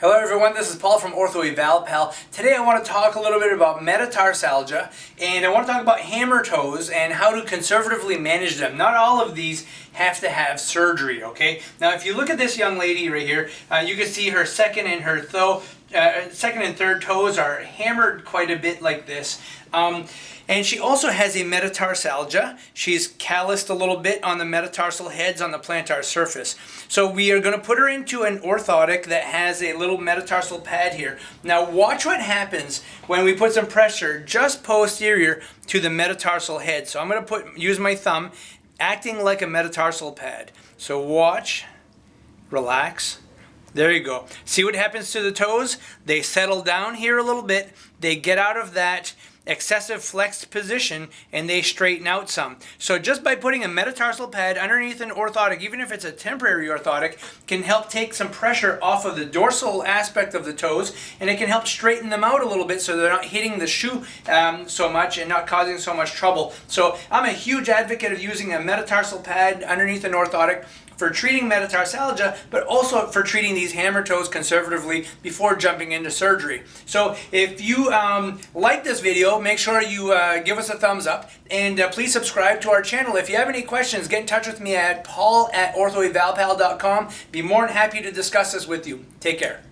Hello everyone, this is Paul from Ortho Eval. Today I want to talk a little bit about metatarsalgia, and I want to talk about hammer toes and how to conservatively manage them. Not all of these have to have surgery, okay? Now if you look at this young lady right here, you can see her second and third toes are hammered quite a bit like this. And she also has a metatarsalgia. She's calloused a little bit on the metatarsal heads on the plantar surface. So we are going to put her into an orthotic that has a little metatarsal pad here. Now watch what happens when we put some pressure just posterior to the metatarsal head. So I'm going to use my thumb acting like a metatarsal pad. So watch, relax. There you go. See what happens to the toes? They settle down here a little bit. They get out of that excessive flexed position and they straighten out some. So just by putting a metatarsal pad underneath an orthotic, even if it's a temporary orthotic, can help take some pressure off of the dorsal aspect of the toes, and it can help straighten them out a little bit so they're not hitting the shoe so much and not causing so much trouble. So I'm a huge advocate of using a metatarsal pad underneath an orthotic for treating metatarsalgia, but also for treating these hammer toes conservatively before jumping into surgery. So if you like this video, make sure you give us a thumbs up, and please subscribe to our channel. If you have any questions, get in touch with me at paul@orthoevalpal.com. Be more than happy to discuss this with you. Take care.